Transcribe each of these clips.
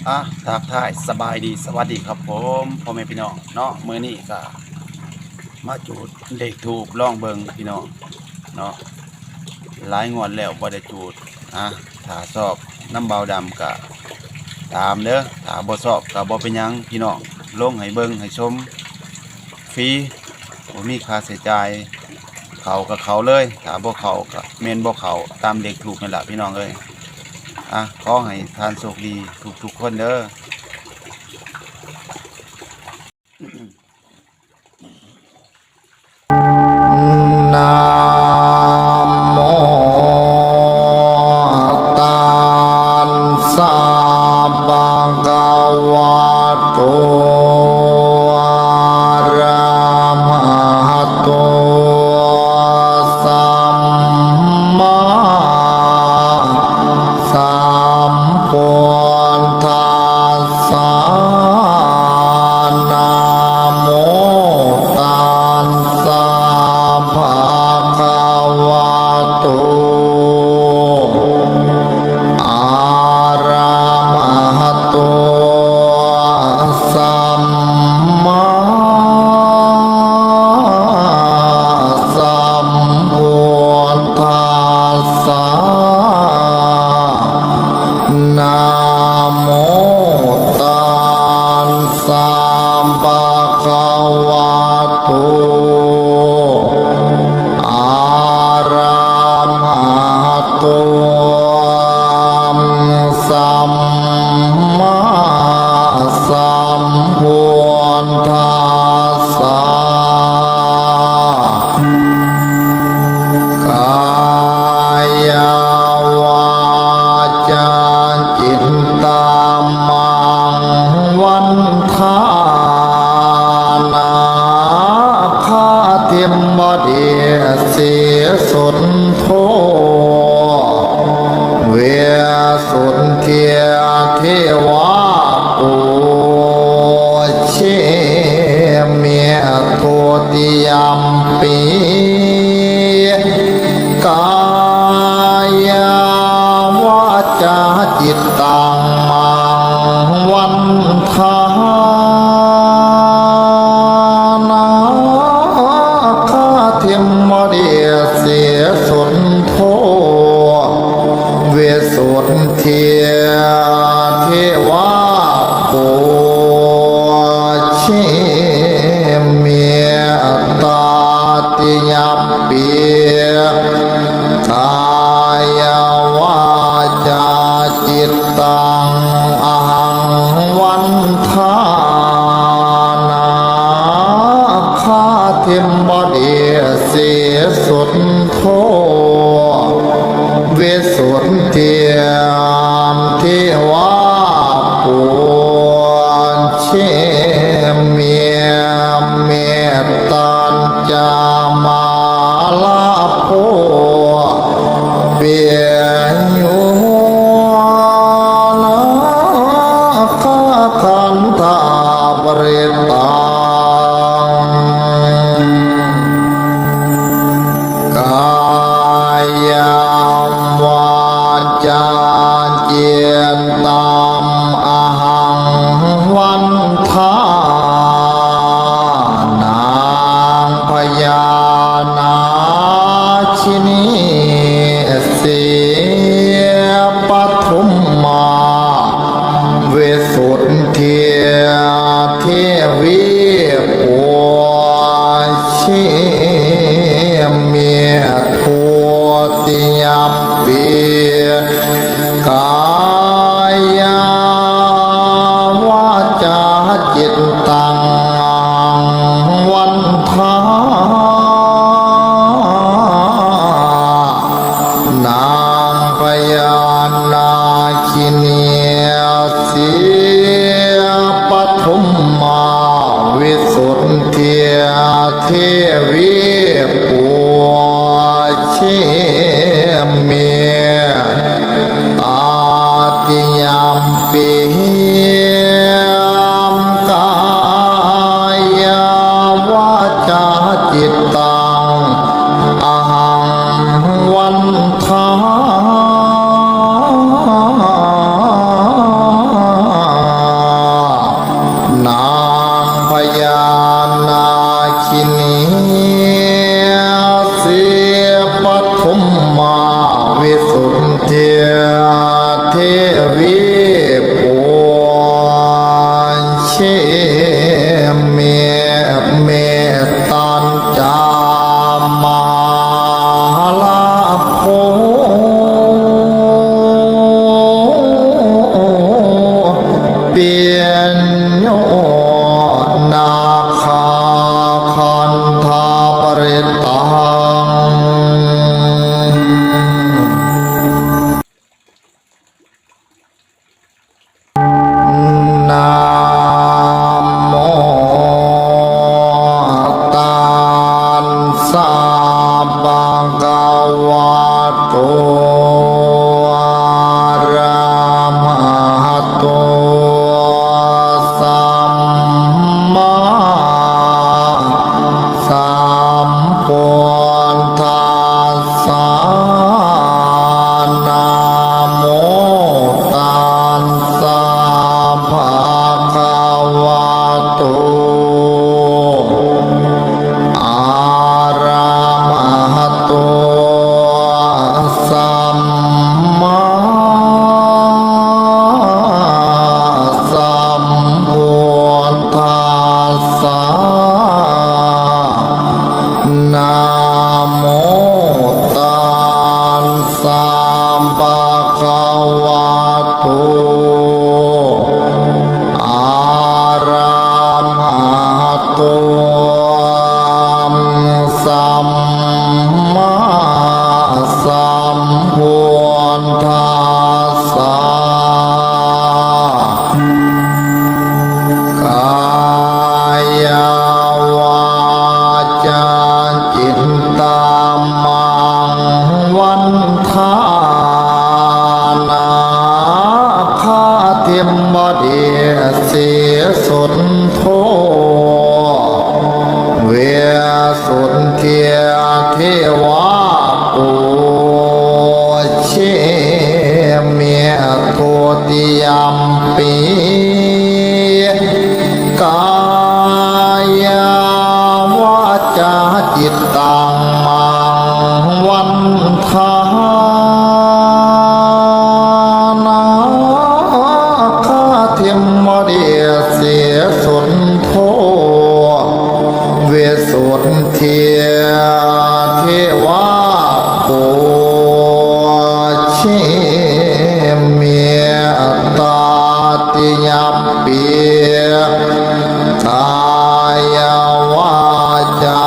ทักทายสบายดีสวัสดีครับผมพ่อแม่พี่น้องเนาะมื้อนี้ก็มาจูดเลขทูปล่องเบิงพี่น้องเนาะหลายงวดแล้วบ่ได้จูดถ้าสอบน้ำเบาดำก็ตามเด้อถ้าบ่สอบก็บ่เป็นหยังพี่น้องลงให้เบิงให้ชมฟรีบ่มีค่าใช้จ่ายเขากับเขาเลยถ้าบ่เขาก็แม่นบ่เขาตามเลขทูปนั่นล่ะพี่น้องเอ้ยขอให้ทานโชคดีทุกคนเด้อนะโมตัสสะภะคะวะโตอะระหะโตสัมมาสัมพุทธัสสะนะโมตัสสะภะคะวะโตอะระหะโตสัมมาสัมพุทธัสสะนะโมตัสสะภะคะวะโตอะระหะโตสัมมาสัมพุทธัสสะกายวาจาจิตตามังวันทานาคาเทียมบดีเสียสุนโทเวสุนเทียเทวาปูเชเมียโทติยมปีกายาวาจาจิตตังมังวันทานาคาเทียมมเดียเสียสุนโทเวสุนเทียเทวาปูเชเมียตาติยมปีกายวาจาจิตตังอะหังวันทานาคาเทมบดีเสียสุดโทเวสุนเทียมเทวาปูเชเมียเมตตาจามาลาโพเปียโยนาคาคันธาปริตังกายาวาจาเจียนตามอะหังวันทานางพญานาชินีเสียปฐุมมาเวสุนเทียเทวีปัวเชเมียทัวติยมปีกายาวาจาจิตตังวันทานางพญานาคินีเสียปฐุมมาวิสุทธิเทวีปัวเชเมียตาติยมปีกายาวาจาจิตตังอะหังวันทา เทวีปุเชเมเมตันจามาลาโพเปียนโยนาคาคันธาปริตังนะโมตัสสะภะคะวะโตอะระหะโตสัมมาสัมพุทธัสสะนะโมตัสสะภะคะวะโตอะระหะโตสัมมาสัมพุทธัสสะนะโมตัสสะภะคะวะโตอะระหะโตสัมมาสัมพุทธัสสะกายวาจาจิตตังมังวันทานาคาเทียมบดีเสียสุนโทเวสุนเทียเทวาปุเชเมียโทติยมปีกายาวาจาจิตตังมังวันทานาคาเทียมมดีเสียสุนโทเวสุนเทียเทวาปุเชเมียตาติยมปีกายวาจา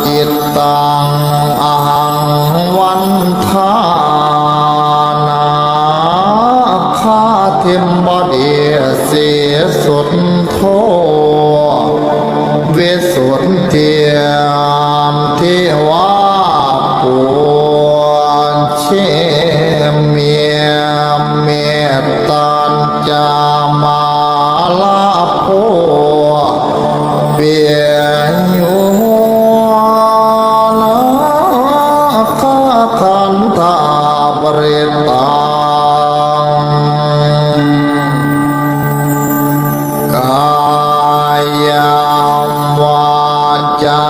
จิตตังอหังวันทานาคาเทียมบดีเสียสุนโทเวสุนเทียมเทวาปุเชเมียเมตตัญจามาลาโพเปียโยนาคาคันธาปริตังกายาวาจา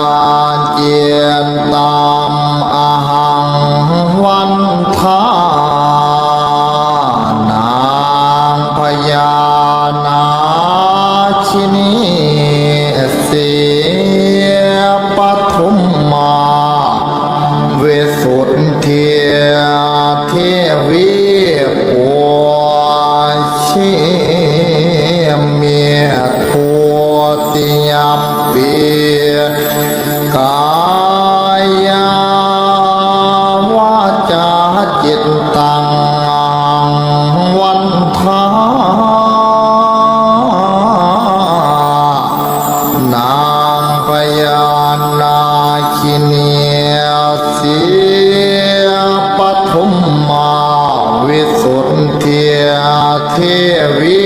เจียนตามอาหังวันทานางพญานาชินีเสียปฐุมมาเวสุนเทียเทวีปุเชเมียโทติยมปีกายาวาจาจิตตังวันทานางพญานาคินีเสียปฐุมมาวิสุทธิเทวี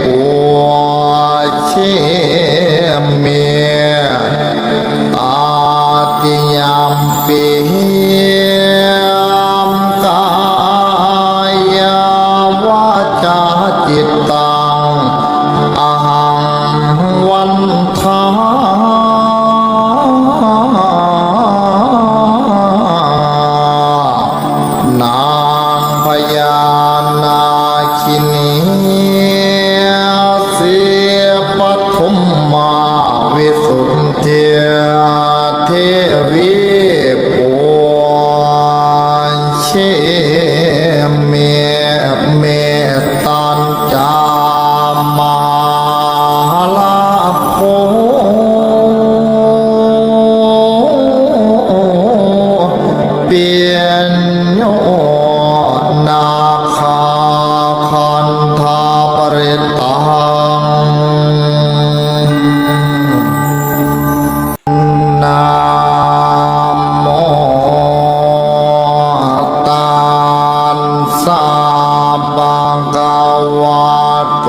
ปุเชเมียตาติยมปีกายาวาจาจิตตังอหังวันทานางพญานา กินีเสียปฐุมมาวิสุทธิเทวีปุเชเมเมตันจามาลาโภเปียนโยนาคาคันธาปริตังนะโมตัสสะภะคะวะโต